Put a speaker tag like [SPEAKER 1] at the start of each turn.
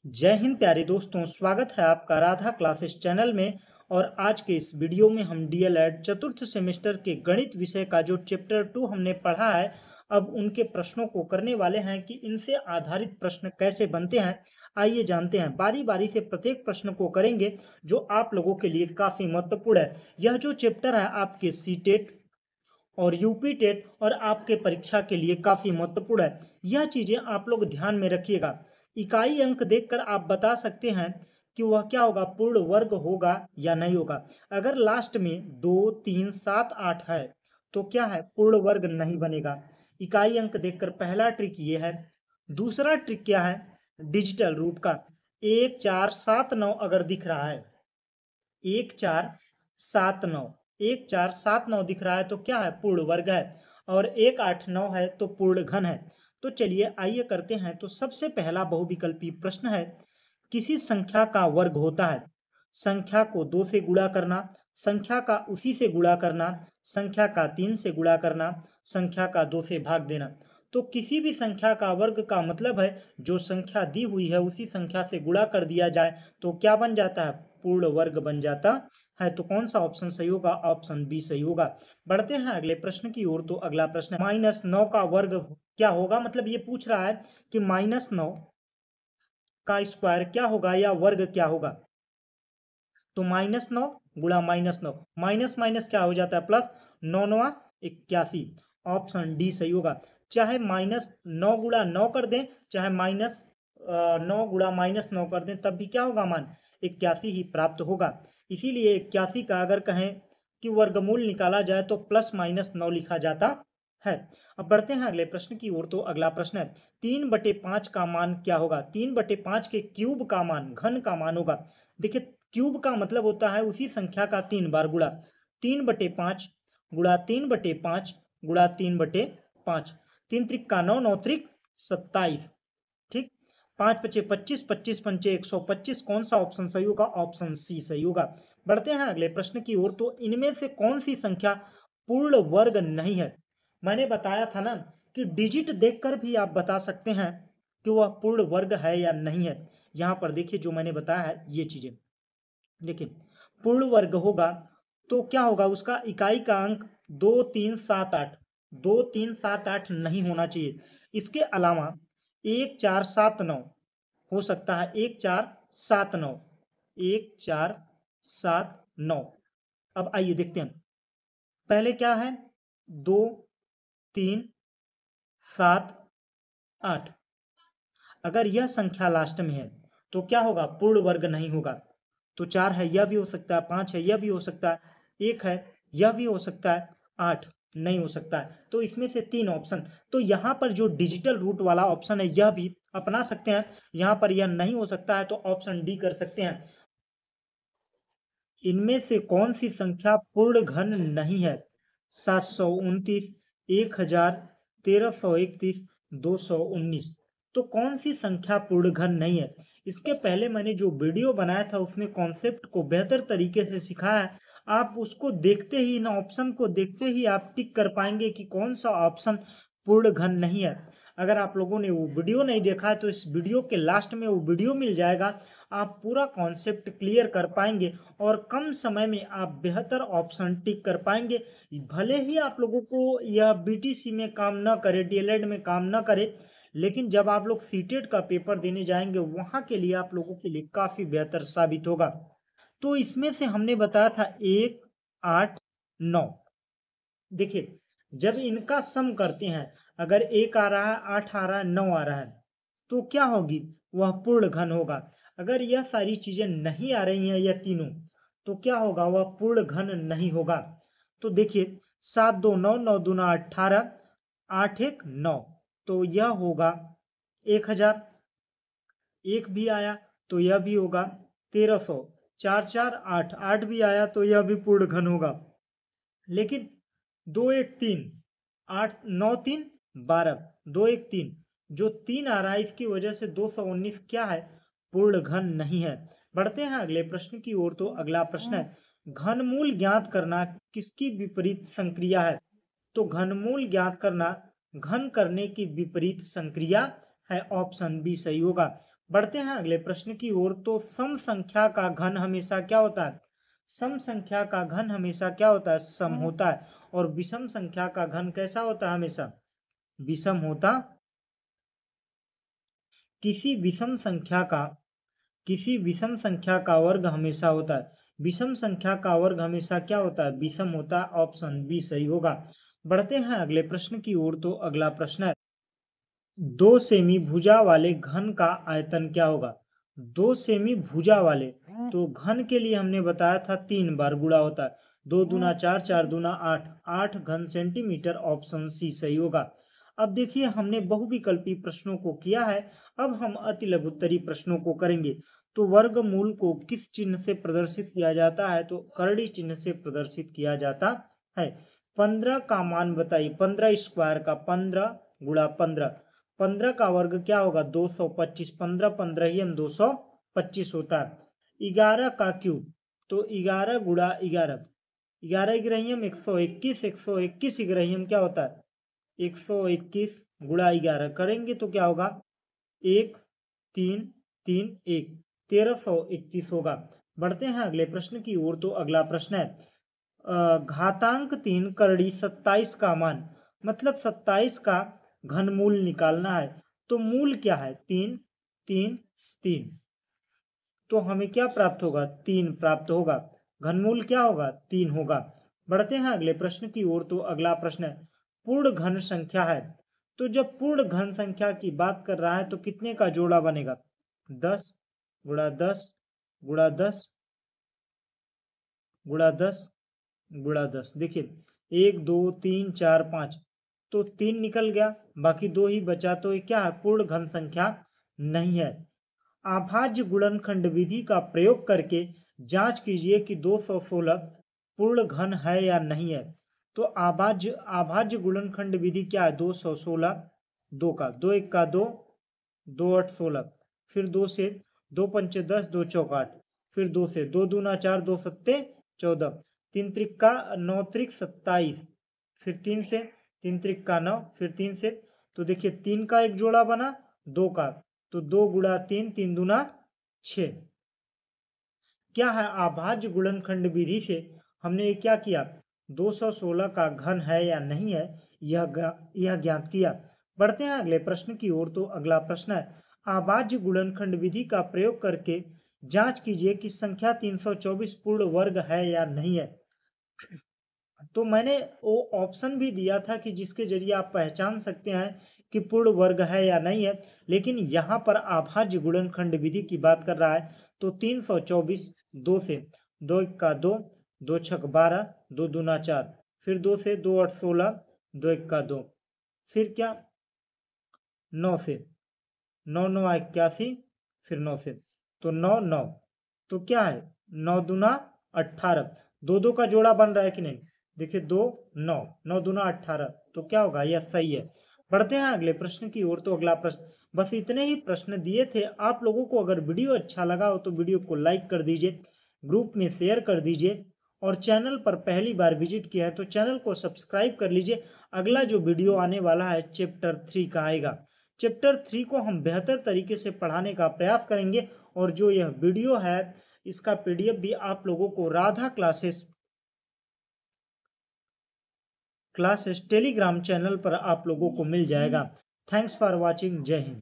[SPEAKER 1] जय हिंद प्यारे दोस्तों, स्वागत है आपका राधा क्लासेस चैनल में। और आज के इस वीडियो में हम डीएलएड चतुर्थ सेमेस्टर के गणित विषय का जो चैप्टर 2 हमने पढ़ा है, अब उनके प्रश्नों को करने वाले हैं कि इनसे आधारित प्रश्न कैसे बनते हैं। आइए जानते हैं, बारी बारी से प्रत्येक प्रश्न को करेंगे जो आप लोगों के लिए काफ़ी महत्वपूर्ण है। यह जो चैप्टर है आपके सीटेट और यूपी टेट और आपके परीक्षा के लिए काफ़ी महत्वपूर्ण है। यह चीज़ें आप लोग ध्यान में रखिएगा। इकाई अंक देखकर आप बता सकते हैं कि वह क्या होगा, पूर्ण वर्ग होगा या नहीं होगा। अगर लास्ट में 2, 3, 7, 8 है तो क्या है, पूर्ण वर्ग नहीं बनेगा। इकाई अंक देखकर पहला ट्रिक ये है। दूसरा ट्रिक क्या है, डिजिटल रूट का 1, 4, 7, 9 अगर दिख रहा है, 1, 4, 7, 9, 1, 4, 7, 9 दिख रहा है तो क्या है, पूर्ण वर्ग है। और 1, 8, 9 है तो पूर्ण घन है। तो चलिए आइए करते हैं। तो सबसे पहला बहुविकल्पी प्रश्न है, किसी संख्या का वर्ग होता है, संख्या को 2 से गुणा करना, संख्या का उसी से गुणा करना, संख्या का 3 से गुणा करना, संख्या का 2 से भाग देना। तो किसी भी संख्या का वर्ग का मतलब है जो संख्या दी हुई है उसी संख्या से गुणा कर दिया जाए तो क्या बन जाता है, पूर्ण वर्ग बन जाता है। तो कौन सा ऑप्शन सही होगा, ऑप्शन बी सही होगा। बढ़ते हैं अगले प्रश्न की ओर। तो अगला प्रश्न है, -9 का वर्ग क्या होगा। मतलब ये पूछ रहा है कि -9 का स्क्वायर क्या होगा या वर्ग क्या होगा। तो -9 गुणा -9, माइनस माइनस क्या हो जाता है, प्लस, 9 81। ऑप्शन डी सही होगा। चाहे -9 गुणा 9 कर दें, चाहे -9 गुणा -9 कर दें, तब भी क्या होगा, मान 81 ही प्राप्त होगा। इसीलिए 81 का अगर कहें कि वर्गमूल निकाला जाए तो +-9 लिखा जाता है। अब बढ़ते हैं अगले प्रश्न की ओर। तो अगला प्रश्न है, 3/5 का मान क्या होगा। 3/5 के क्यूब का मान, घन का मान होगा। देखिए, क्यूब का मतलब होता है उसी संख्या का 3 बार गुणा। 3/5 गुणा 3/5 गुणा 3/5, 3 त्रिक का 9, 9 त्रिक 27। ठीक, 5 पचे 25, 25 पंचे 125। कौन सा ऑप्शन सही होगा, ऑप्शन सी सही होगा। बढ़ते हैं अगले प्रश्न की ओर। तो इनमें से कौन सी संख्या पूर्ण वर्ग नहीं है। मैंने बताया था ना कि डिजिट देखकर भी आप बता सकते हैं कि वह पूर्ण वर्ग है या नहीं है। यहाँ पर देखिए जो मैंने बताया है ये चीजें। देखिए, पूर्ण वर्ग होगा तो क्या होगा, उसका इकाई का अंक 2, 3, 7, 8, 2, 3, 7, 8 नहीं होना चाहिए। इसके अलावा 1, 4, 7, 9 हो सकता है। 1, 4, 7, 9, 1, 4, 7, 9। अब आइए देखते हैं, पहले क्या है, 2, 3, 7, 8। अगर यह संख्या लास्ट में है तो क्या होगा, पूर्ण वर्ग नहीं होगा। तो 4 है, यह भी हो सकता है, 5 है, यह भी हो सकता है, 1 है, यह भी हो सकता है, 8 नहीं हो सकता है। तो इसमें से 3 ऑप्शन। तो यहाँ पर जो डिजिटल रूट वाला ऑप्शन है यह भी अपना सकते हैं। यहाँ पर यह नहीं हो सकता है तो ऑप्शन डी कर सकते हैं। इनमें से कौन सी संख्या पूर्ण घन नहीं है। 729, 1000, 1331, 219। तो कौन सी संख्या पूर्ण घन नहीं है। इसके पहले मैंने जो वीडियो बनाया था उसमें कॉन्सेप्ट को बेहतर तरीके से सिखाया है। आप उसको देखते ही, इन ऑप्शन को देखते ही आप टिक कर पाएंगे कि कौन सा ऑप्शन पूर्ण घन नहीं है। अगर आप लोगों ने वो वीडियो नहीं देखा है तो इस वीडियो के लास्ट में वो वीडियो मिल जाएगा। आप पूरा कॉन्सेप्ट क्लियर कर पाएंगे और कम समय में आप बेहतर ऑप्शन टिक कर पाएंगे। भले ही आप लोगों को यह बीटीसी में काम ना करे, डीएलएड में काम ना करे, लेकिन जब आप लोग सीटेट का पेपर देने जाएंगे वहां के लिए आप लोगों के लिए काफी बेहतर साबित होगा। तो इसमें से हमने बताया था 1, 8, 9। देखिए, जब इनका सम करते हैं, अगर 1 आ रहा है, 8 आ रहा है, 9 आ रहा है, तो क्या होगी, वह पूर्ण घन होगा। अगर यह सारी चीजें नहीं आ रही हैं, यह तीनों, तो क्या होगा, वह पूर्ण घन नहीं होगा। तो देखिए, 7 2 9, 9 दूना 18, 8 1 9, तो यह होगा 1000। एक भी आया तो यह भी होगा 1300। 4 4 8, 8 भी आया तो यह भी पूर्ण घन होगा। लेकिन 2 1 3, 8 9 3 12, 2 1 3, जो 3 आ रहा है इसकी वजह से 219 क्या है, पूर्ण घन नहीं है। बढ़ते हैं अगले प्रश्न की ओर। तो अगला प्रश्न है, घनमूल ज्ञात करना किसकी विपरीत संक्रिया है। तो घनमूल ज्ञात करना घन करने की विपरीत संक्रिया है। ऑप्शन बी सही होगा। बढ़ते हैं अगले प्रश्न की ओर। तो सम संख्या का घन हमेशा क्या होता है? सम संख्या का घन हमेशा क्या होता है? सम होता है। और विषम संख्या का घन कैसा होता है? हमेशा विषम होता। किसी विषम संख्या का किसी विषम संख्या का वर्ग हमेशा होता है। विषम संख्या का वर्ग हमेशा क्या होता है? विषम होता है। ऑप्शन बी सही होगा। बढ़ते हैं अगले प्रश्न की ओर। तो अगला प्रश्न है, 2 सेमी भुजा वाले घन का आयतन क्या होगा? 2 सेमी भुजा वाले, तो घन के लिए हमने बताया था 3 बार गुणा होता है। 2 दूना 4, 4 दूना 8, 8 घन सेंटीमीटर। ऑप्शन सी सही होगा। अब देखिए हमने बहुविकल्पी प्रश्नों को किया है, अब हम अति लघुत्तरी प्रश्नों को करेंगे। तो वर्गमूल को किस चिन्ह से प्रदर्शित किया जाता है? तो करड़ी चिन्ह से प्रदर्शित किया जाता है। 15 का मान बताइए। 15 स्क्वायर का 15 गुणा 15, 15 का वर्ग क्या होगा? 225। 15 15 225 होता है। 11 का क्यूब, तो 11 गुणा 11, 11 ग्रहियम 121, 121 ग्रहियम क्या होता है? 121 गुणा 11 करेंगे तो क्या होगा? 1 3 3 1, 1331 होगा। बढ़ते हैं अगले प्रश्न की ओर। तो अगला प्रश्न है, घातांक 3 करड़ी 27 का मान, मतलब 27 का घनमूल निकालना है। तो मूल क्या है? 3 3 3, तो हमें क्या प्राप्त होगा? 3 प्राप्त होगा। घनमूल क्या होगा? 3 होगा। बढ़ते हैं अगले प्रश्न की ओर। तो अगला प्रश्न है, पूर्ण घन संख्या है, तो जब पूर्ण घन संख्या की बात कर रहा है तो कितने का जोड़ा बनेगा? 10 गुणा 10 गुणा 10 गुणा 10 गुणा 10। देखिए 1 2 3 4 5, तो 3 निकल गया, बाकी 2 ही बचा। तो ये क्या है? पूर्ण घन संख्या नहीं है। अभाज्य गुणनखंड विधि का प्रयोग करके जांच कीजिए कि 216 पूर्ण घन है या नहीं है। तो अभाज्य गुणनखंड विधि क्या है? 216, 2 का 2 1 का 2, 2 8 16, फिर 2 से 2 पंचे 10, 2 चौक 8, फिर 2 से 2 दूना 4, 2 सत्ते 14, 3 त्रिक का 9 त्रिक 27, फिर 3 से 3 त्रिक का 9, फिर 3 से, तो देखिए 3 का एक जोड़ा बना 2 का, तो 2 गुणा 3, 3 दूना 6। क्या है? अभाज्य गुणनखंड विधि से हमने ये क्या किया? 216 का घन है या नहीं है, यह ज्ञात किया। बढ़ते हैं अगले प्रश्न की ओर। तो अगला प्रश्न है, अभाज्य गुणनखंड विधि का प्रयोग करके जांच कीजिए कि संख्या 324 पूर्ण वर्ग है या नहीं है। तो मैंने वो ऑप्शन भी दिया था कि जिसके जरिए आप पहचान सकते हैं कि पूर्ण वर्ग है या नहीं है, लेकिन यहाँ पर अभाज्य गुणनखंड विधि की बात कर रहा है। तो 324, 2 से 2 1 का 2, 2 छक 12, 2 दूना 4, फिर 2 से 2 8 16, 2 1 का 2, फिर क्या 9 से 9 9 81, फिर 9 से, तो 9 9, तो क्या है? 9 दूना 18, 2 2 का जोड़ा बन रहा है कि नहीं? देखिए 2 9, 9 दूना 18, तो क्या होगा? यह सही है। बढ़ते हैं अगले प्रश्न की ओर। तो अगला प्रश्न, बस इतने ही प्रश्न दिए थे। आप लोगों को अगर वीडियो अच्छा लगा हो तो वीडियो को लाइक कर दीजिए, ग्रुप में शेयर कर दीजिए, और चैनल पर पहली बार विजिट किया है तो चैनल को सब्सक्राइब कर लीजिए। अगला जो वीडियो आने वाला है चैप्टर 3 का आएगा। चैप्टर 3 को हम बेहतर तरीके से पढ़ाने का प्रयास करेंगे, और जो यह वीडियो है इसका पीडीएफ भी आप लोगों को राधा क्लासेस टेलीग्राम चैनल पर आप लोगों को मिल जाएगा। Thanks for watching. जय हिंद।